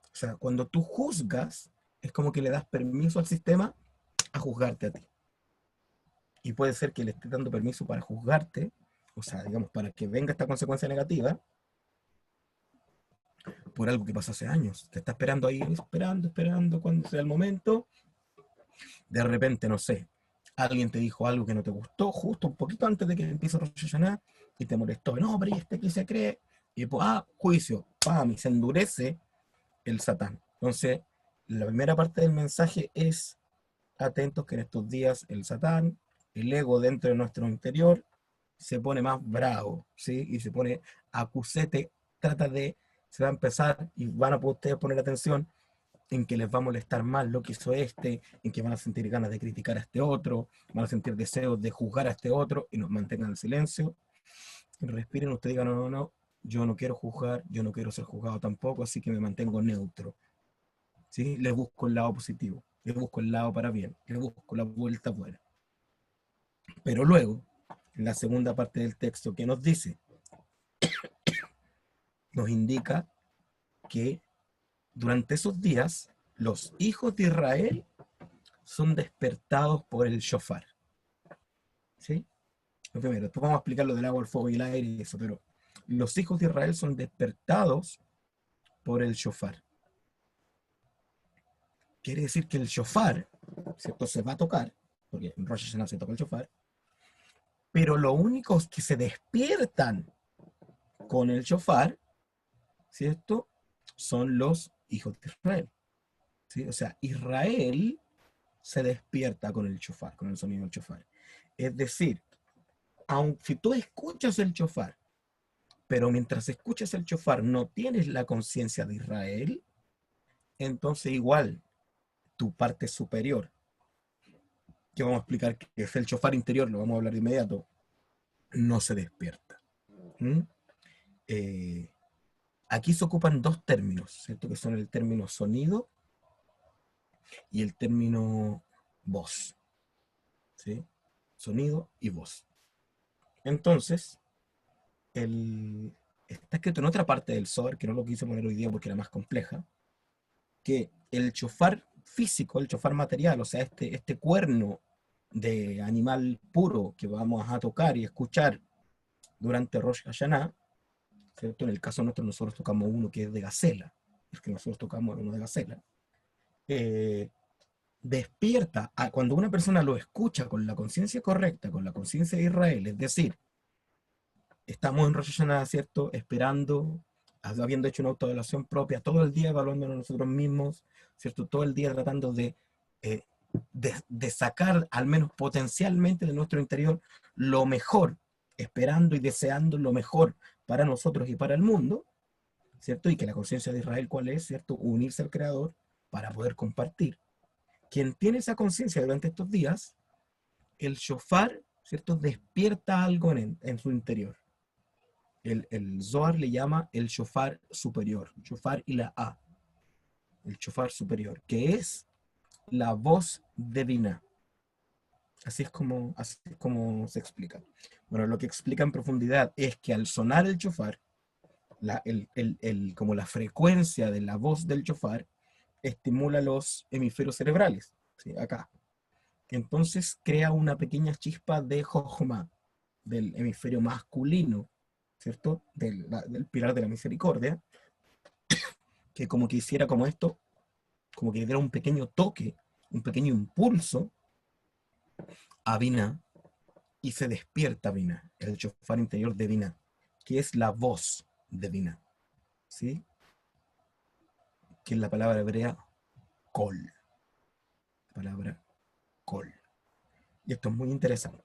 O sea, cuando tú juzgas, es como que le das permiso al sistema a juzgarte a ti. Y puede ser que le esté dando permiso para juzgarte, o sea, digamos, para que venga esta consecuencia negativa por algo que pasó hace años. Te está esperando ahí, esperando cuando sea el momento. De repente, no sé, alguien te dijo algo que no te gustó, justo un poquito antes de que empiece Rosh Hashanah, y te molestó. No, pero ¿y este qué se cree? Y pues, juicio, pam, y se endurece el Satán. Entonces, la primera parte del mensaje es: atentos que en estos días el Satán, el ego dentro de nuestro interior, se pone más bravo, ¿sí? Y se pone acusete, se va a empezar, y van a poder ustedes poner atención, en que les va a molestar más lo que hizo este, en que van a sentir ganas de criticar a este otro, van a sentir deseos de juzgar a este otro, y nos mantengan en silencio. Respiren, ustedes digan: no, no, no, yo no quiero juzgar, yo no quiero ser juzgado tampoco, así que me mantengo neutro. ¿Sí? Les busco el lado positivo, les busco el lado para bien, les busco la vuelta buena. Pero luego, en la segunda parte del texto, ¿qué nos dice? Nos indica que durante esos días los hijos de Israel son despertados por el shofar. ¿Sí? Lo primero, después vamos a explicar lo del agua, el fuego y el aire y eso, pero los hijos de Israel son despertados por el shofar. Quiere decir que el shofar, ¿cierto? Se va a tocar, porque en Rosh Hashanah se toca el shofar, pero los únicos que se despiertan con el shofar, ¿cierto? Son los hijos de Israel. ¿Sí? O sea, Israel se despierta con el shofar, con el sonido del shofar. Es decir, aun si tú escuchas el shofar, pero mientras escuchas el shofar no tienes la conciencia de Israel, entonces igual tu parte superior, que vamos a explicar que es el shofar interior, lo vamos a hablar de inmediato, no se despierta. ¿Mm? Eh, Aquí se ocupan dos términos, ¿cierto? Que son el término sonido y el término voz. ¿Sí? Sonido y voz. Entonces, está escrito en otra parte del Zohar, que no lo quise poner hoy día porque era más compleja, que el shofar físico, el shofar material, o sea, este cuerno de animal puro que vamos a tocar y escuchar durante Rosh Hashanah, ¿cierto? En el caso nuestro, nosotros tocamos uno que es de gacela, el que nosotros tocamos es uno de gacela. eh, Despierta cuando una persona lo escucha con la conciencia correcta, con la conciencia de Israel, es decir, estamos en Rosh Hashanah, ¿cierto? Esperando, habiendo hecho una autoevaluación propia, todo el día evaluándonos nosotros mismos, ¿cierto? Todo el día tratando eh, de sacar, al menos potencialmente, de nuestro interior lo mejor, esperando y deseando lo mejor para nosotros y para el mundo, ¿cierto? Y que la conciencia de Israel, ¿cuál es? ¿Cierto? Unirse al Creador para poder compartir. Quien tiene esa conciencia durante estos días, el shofar, ¿cierto? Despierta algo en su interior. El Zohar le llama el shofar superior, shofar y la A, el shofar superior, que es la voz divina. Así es como se explica. Bueno, lo que explica en profundidad es que al sonar el shofar, como la frecuencia de la voz del shofar estimula los hemisferios cerebrales, ¿sí? Acá. Entonces crea una pequeña chispa de Jochma, del hemisferio masculino, ¿cierto? Del pilar de la misericordia, que como que hiciera como esto, como que le diera un pequeño toque, un pequeño impulso a Binah, y se despierta Binah, el shofar interior de Binah, que es la voz de Binah, ¿sí? Que es la palabra hebrea kol, palabra kol. Y esto es muy interesante.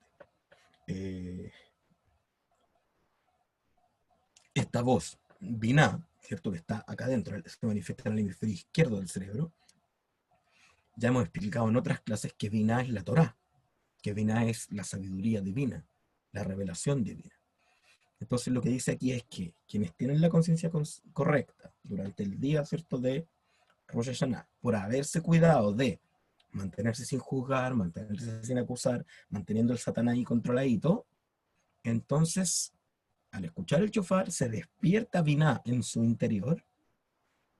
Esta voz, Binah, ¿cierto? Que está acá adentro, se manifiesta en el hemisferio izquierdo del cerebro. Ya hemos explicado en otras clases que Binah es la Torá, que Binah es la sabiduría divina, la revelación divina. Entonces lo que dice aquí es que quienes tienen la conciencia correcta durante el día, ¿cierto?, de Rosh Hashanah, por haberse cuidado de mantenerse sin juzgar, mantenerse sin acusar, manteniendo el Satanás ahí controladito, entonces, al escuchar el shofar, se despierta Binah en su interior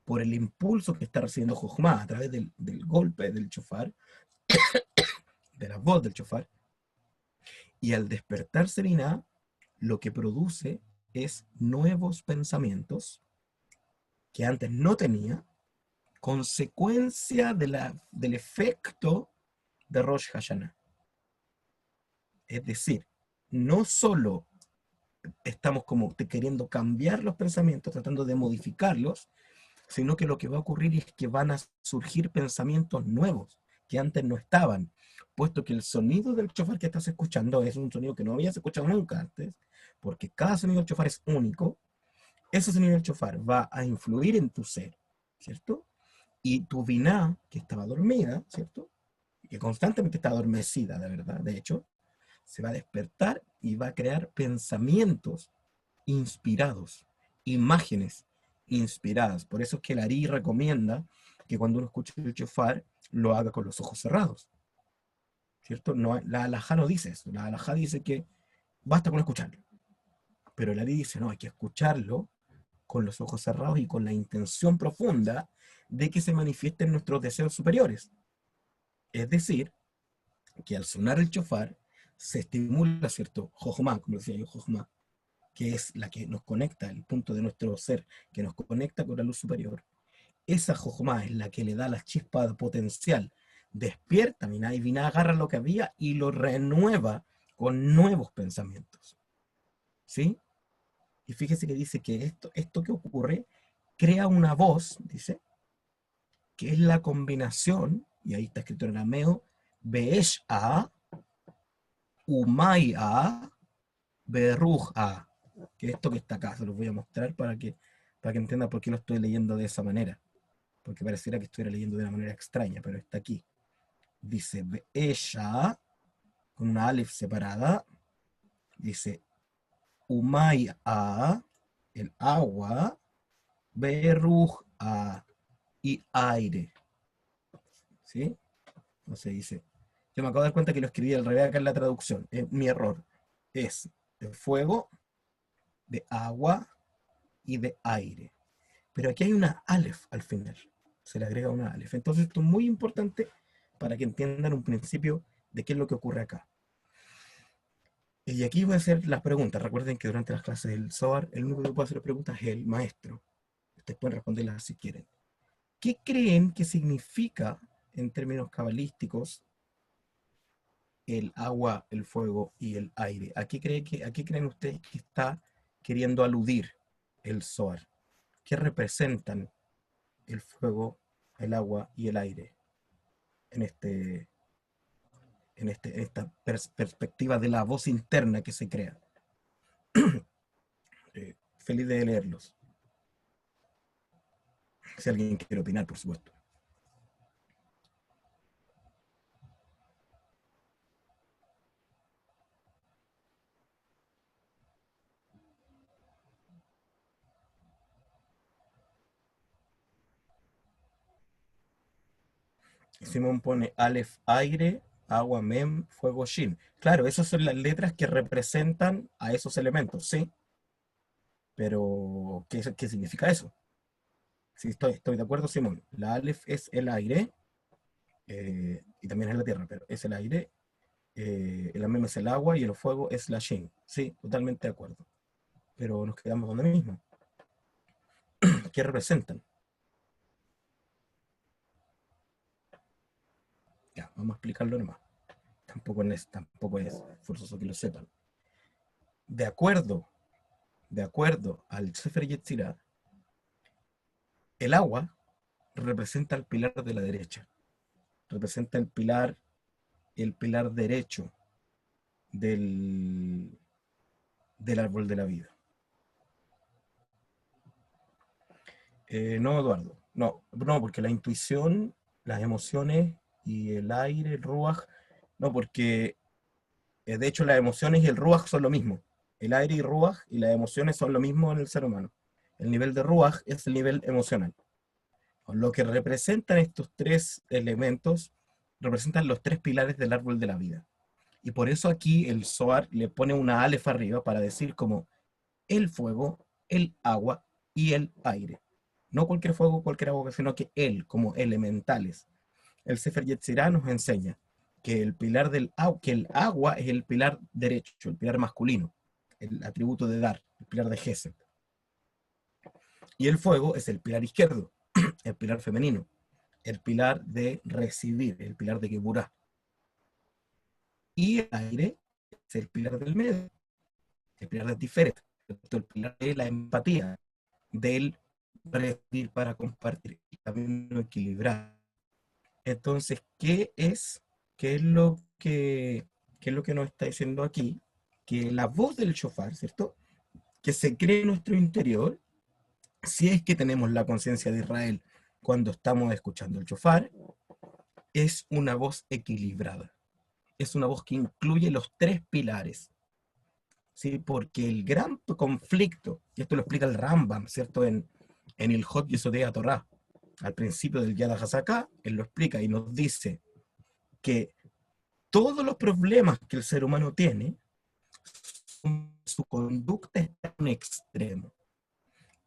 por el impulso que está recibiendo Jochma a través del golpe del shofar, de la voz del shofar, y al despertarse Binah, lo que produce es nuevos pensamientos que antes no tenía, consecuencia del efecto de Rosh Hashanah. Es decir, no solo estamos como queriendo cambiar los pensamientos, tratando de modificarlos, sino que lo que va a ocurrir es que van a surgir pensamientos nuevos que antes no estaban, puesto que el sonido del shofar que estás escuchando es un sonido que no habías escuchado nunca antes, porque cada sonido del shofar es único. Ese sonido del shofar va a influir en tu ser, ¿cierto? Y tu biná, que estaba dormida, ¿cierto? Que constantemente está adormecida, de verdad, de hecho, se va a despertar y va a crear pensamientos inspirados, imágenes inspiradas. Por eso es que el Ari recomienda que cuando uno escuche el shofar, lo haga con los ojos cerrados, ¿cierto? No, la halajá no dice eso, la halajá dice que basta con escucharlo, pero el Ari dice, no, hay que escucharlo con los ojos cerrados y con la intención profunda de que se manifiesten nuestros deseos superiores. Es decir, que al sonar el shofar se estimula, ¿cierto? Jochma, como decía yo, Jochma, que es la que nos conecta, el punto de nuestro ser, que nos conecta con la luz superior. Esa Jochma es la que le da la chispa potencial. Despierta, Binah, y Binah agarra lo que había y lo renueva con nuevos pensamientos. ¿Sí? Y fíjese que dice que esto que ocurre crea una voz, dice, que es la combinación, y ahí está escrito en arameo, Beesh A, Umay A, Beruj A, que esto que está acá, se los voy a mostrar para que entiendan por qué lo estoy leyendo de esa manera, porque pareciera que estuviera leyendo de una manera extraña, pero está aquí. Dice Beesh A, con una alef separada, dice Umay A, el agua, Beruj A, y aire. ¿Sí? Entonces dice, yo me acabo de dar cuenta que lo escribí al revés acá en la traducción. Es mi error. Es de fuego, de agua y de aire. Pero aquí hay una alef al final. Se le agrega una alef. Entonces esto es muy importante para que entiendan un principio de qué es lo que ocurre acá. Y aquí voy a hacer las preguntas. Recuerden que durante las clases del Zohar, el único que puede hacer preguntas es el maestro. Ustedes pueden responderlas si quieren. ¿Qué creen que significa, en términos cabalísticos, el agua, el fuego y el aire? ¿A qué creen ustedes que está queriendo aludir el Zohar? ¿Qué representan el fuego, el agua y el aire en, en esta perspectiva de la voz interna que se crea? Feliz de leerlos. Si alguien quiere opinar, por supuesto. Simón pone Aleph aire, agua mem, fuego shin. Claro, esas son las letras que representan a esos elementos, ¿sí? Pero, ¿qué significa eso? Sí, estoy de acuerdo, Simón. La Aleph es el aire, y también es la tierra, pero es el aire. El Amem es el agua y el fuego es la Shin. Sí, totalmente de acuerdo. Pero nos quedamos donde mismo. ¿Qué representan? Ya, vamos a explicarlo nomás. Tampoco es forzoso que lo sepan. De acuerdo, de acuerdo al Sefer Yetzirah, el agua representa el pilar de la derecha. Representa el pilar el pilar derecho del árbol de la vida. No, Eduardo, no, porque la intuición, las emociones y el aire, el ruaj, no, porque de hecho las emociones y el ruaj son lo mismo. El aire y ruaj y las emociones son lo mismo en el ser humano. El nivel de ruaj es el nivel emocional. Lo que representan estos tres elementos, representan los tres pilares del árbol de la vida. Y por eso aquí el Zohar le pone una alef arriba para decir como el fuego, el agua y el aire. No cualquier fuego, cualquier agua, sino que él, como elementales. El Sefer Yetzirah nos enseña que el pilar del agua, que el agua es el pilar derecho, el pilar masculino, el atributo de dar, el pilar de Gesed. Y el fuego es el pilar izquierdo, el pilar femenino, el pilar de recibir, el pilar de Geburah. Y el aire es el pilar del medio, el pilar de Tiferet, el pilar de la empatía, del recibir para compartir, y también lo equilibrar. Entonces, qué es lo que, qué es lo que nos está diciendo aquí? Que la voz del shofar, ¿cierto? Que se cree en nuestro interior, si es que tenemos la conciencia de Israel cuando estamos escuchando el shofar, es una voz equilibrada. Es una voz que incluye los tres pilares, ¿sí? Porque el gran conflicto, y esto lo explica el Rambam, ¿cierto? En el Hot Yesodei Torah, al principio del Yad HaZaká, él lo explica y nos dice que todos los problemas que el ser humano tiene, su conducta está en un extremo.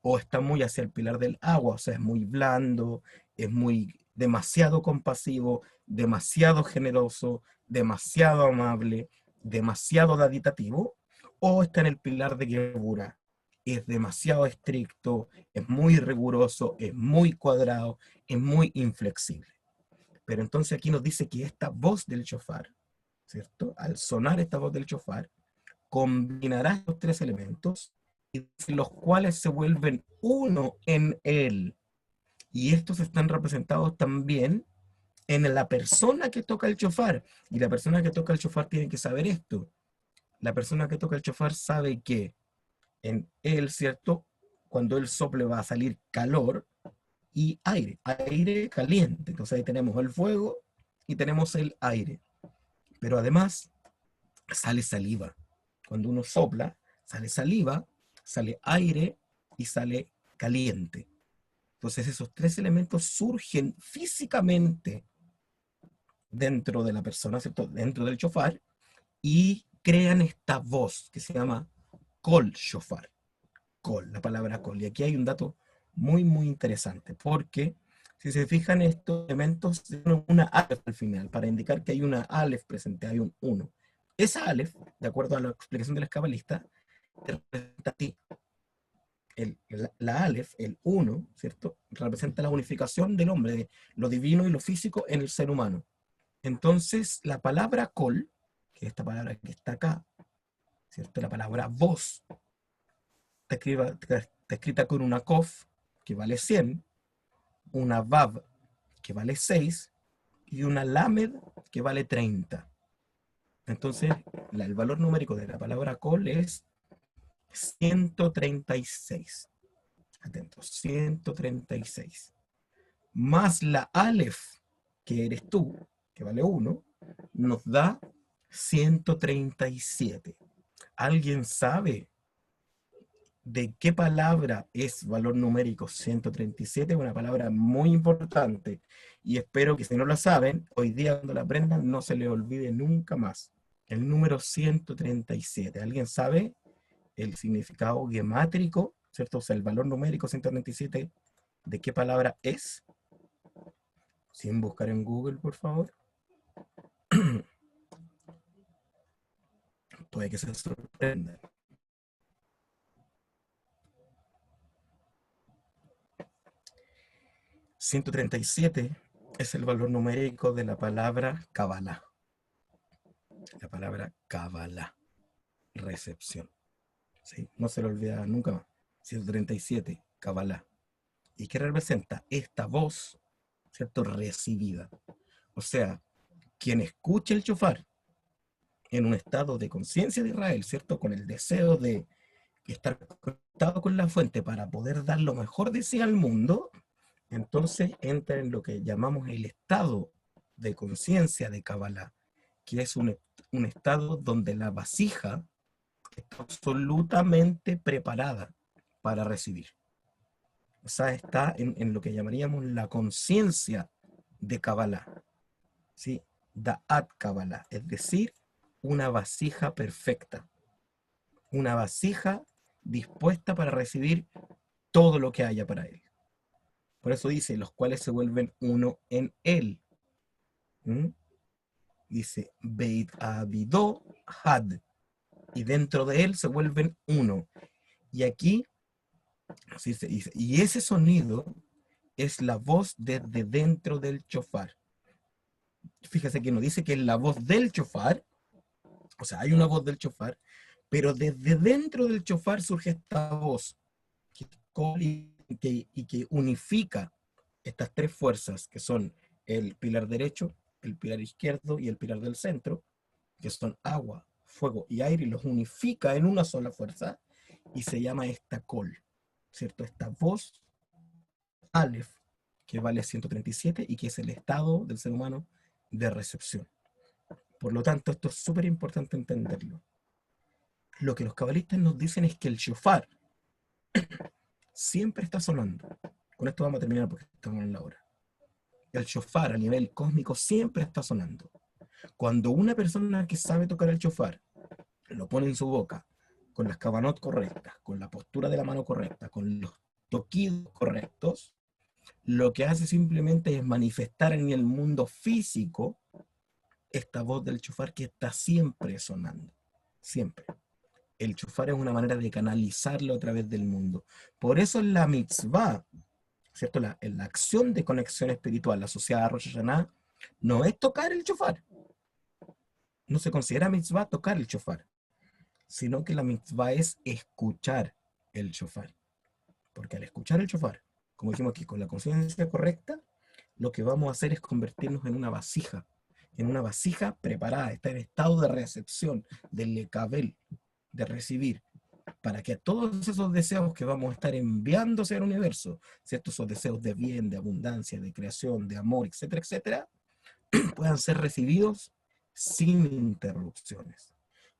O está muy hacia el pilar del agua, o sea, es muy blando, es muy demasiado compasivo, demasiado generoso, demasiado amable, demasiado daditativo, o está en el pilar de Geburah, es demasiado estricto, es muy riguroso, es muy cuadrado, es muy inflexible. Pero entonces aquí nos dice que esta voz del shofar, ¿cierto? Al sonar esta voz del shofar, combinará estos tres elementos, y los cuales se vuelven uno en él. Y estos están representados también en la persona que toca el shofar. Y la persona que toca el shofar tiene que saber esto. La persona que toca el shofar sabe que en él, ¿cierto? Cuando él sople va a salir calor y aire, aire caliente. Entonces ahí tenemos el fuego y tenemos el aire. Pero además sale saliva. Cuando uno sopla, sale saliva, sale aire y sale caliente. Entonces esos tres elementos surgen físicamente dentro de la persona, ¿cierto? Dentro del shofar, y crean esta voz que se llama kol shofar. Kol, la palabra kol. Y aquí hay un dato muy, muy interesante, porque si se fijan estos elementos, tienen una alef al final, para indicar que hay una alef presente, hay un 1. Esa alef, de acuerdo a la explicación del escabalista, te representa a ti. La alef, el 1, ¿cierto? Representa la unificación del hombre, de lo divino y lo físico en el ser humano. Entonces, la palabra kol, que es esta palabra que está acá, ¿cierto? La palabra voz, está escrita con una kof, que vale 100, una vav, que vale 6, y una lamed, que vale 30. Entonces, el valor numérico de la palabra kol es 136. Atentos, 136. Más la alef, que eres tú, que vale 1, nos da 137. ¿Alguien sabe de qué palabra es valor numérico 137? Una palabra muy importante, y espero que si no la saben, hoy día cuando la aprendan no se le olvide nunca más. El número 137. ¿Alguien sabe el significado gemátrico, ¿cierto? O sea, el valor numérico 137, ¿de qué palabra es? Sin buscar en Google, por favor. Puede que se sorprenda. 137 es el valor numérico de la palabra Kabbalah. La palabra Kabbalah, recepción. ¿Sí? No se lo olvida nunca más. 137, Kabbalah. ¿Y qué representa? Esta voz, ¿cierto? Recibida. O sea, quien escuche el shofar en un estado de conciencia de Israel, ¿cierto? Con el deseo de estar conectado con la fuente para poder dar lo mejor de sí al mundo, entonces entra en lo que llamamos el estado de conciencia de Kabbalah, que es un estado donde la vasija está absolutamente preparada para recibir. O sea, está en lo que llamaríamos la conciencia de Kabbalah, ¿sí? Da'at Kabbalah, es decir, una vasija perfecta, una vasija dispuesta para recibir todo lo que haya para él. Por eso dice, los cuales se vuelven uno en él. ¿Mm? Dice, Beit Abidó Had, y dentro de él se vuelven uno. Y aquí, así se dice, y ese sonido es la voz desde dentro del shofar. Fíjese que no dice que es la voz del shofar, o sea, hay una voz del shofar, pero desde dentro del shofar surge esta voz que unifica estas tres fuerzas, que son el pilar derecho, el pilar izquierdo y el pilar del centro, que son agua, fuego y aire, y los unifica en una sola fuerza, y se llama esta col, ¿cierto? Esta voz, Aleph, que vale 137 y que es el estado del ser humano de recepción. Por lo tanto, esto es súper importante entenderlo. Lo que los cabalistas nos dicen es que el shofar siempre está sonando. Con esto vamos a terminar porque estamos en la hora. El shofar a nivel cósmico siempre está sonando. Cuando una persona que sabe tocar el shofar lo pone en su boca, con las kavanot correctas, con la postura de la mano correcta, con los toquidos correctos, lo que hace simplemente es manifestar en el mundo físico esta voz del shofar que está siempre sonando. Siempre. El shofar es una manera de canalizarlo a través del mundo. Por eso la mitzvah, ¿cierto? La acción de conexión espiritual asociada a Rosh Hashanah no es tocar el shofar. No se considera mitzvah tocar el shofar, sino que la mitzvah es escuchar el shofar. Porque al escuchar el shofar, como dijimos aquí, con la conciencia correcta, lo que vamos a hacer es convertirnos en una vasija preparada, está en estado de recepción, del lekabel, de recibir, para que todos esos deseos que vamos a estar enviándose al universo, ¿cierto? Esos deseos de bien, de abundancia, de creación, de amor, etcétera, etcétera, puedan ser recibidos sin interrupciones.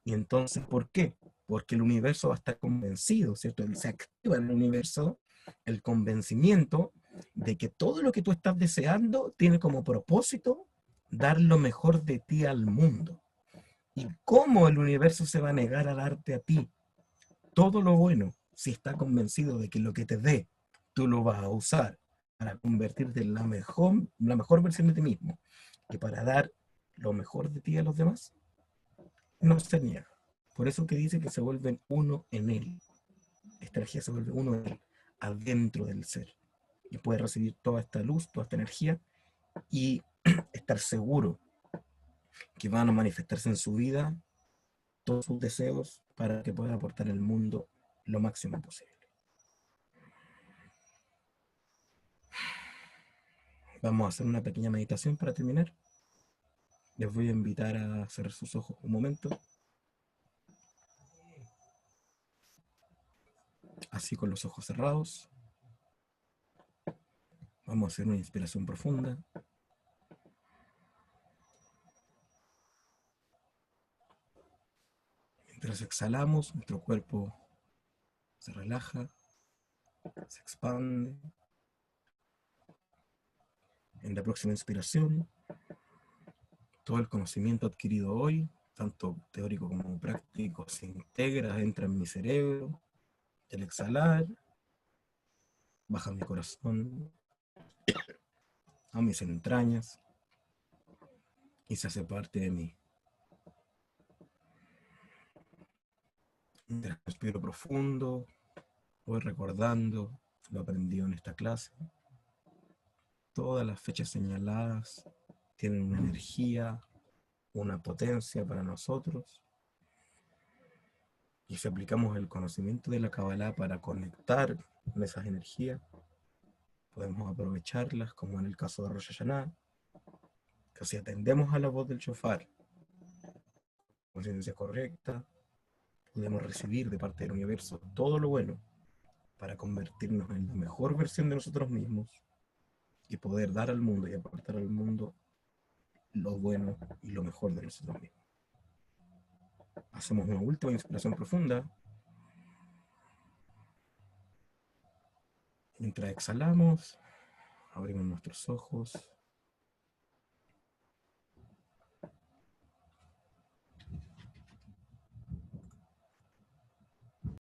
Y entonces, ¿por qué? Porque el universo va a estar convencido, ¿cierto? Se activa en el universo el convencimiento de que todo lo que tú estás deseando tiene como propósito dar lo mejor de ti al mundo. ¿Y cómo el universo se va a negar a darte a ti todo lo bueno si está convencido de que lo que te dé tú lo vas a usar para convertirte en la mejor versión de ti mismo y para dar lo mejor de ti a los demás? No se niega. Por eso que dice que se vuelven uno en él. Esta energía se vuelve uno en él, adentro del ser. Y puede recibir toda esta luz, toda esta energía y estar seguro que van a manifestarse en su vida todos sus deseos para que pueda aportar al mundo lo máximo posible. Vamos a hacer una pequeña meditación para terminar. Les voy a invitar a cerrar sus ojos un momento, así con los ojos cerrados. Vamos a hacer una inspiración profunda. Mientras exhalamos, nuestro cuerpo se relaja, se expande. En la próxima inspiración, todo el conocimiento adquirido hoy, tanto teórico como práctico, se integra, entra en mi cerebro. El exhalar, baja mi corazón a mis entrañas y se hace parte de mí. Respiro profundo, voy recordando lo aprendido en esta clase. Todas las fechas señaladas tienen una energía, una potencia para nosotros. Y si aplicamos el conocimiento de la Kabbalah para conectar con esas energías, podemos aprovecharlas, como en el caso de Rosh Hashanah, que si atendemos a la voz del shofar, conciencia correcta, podemos recibir de parte del universo todo lo bueno para convertirnos en la mejor versión de nosotros mismos y poder dar al mundo y aportar al mundo lo bueno y lo mejor de nosotros mismos. Hacemos una última inspiración profunda. Mientras exhalamos, abrimos nuestros ojos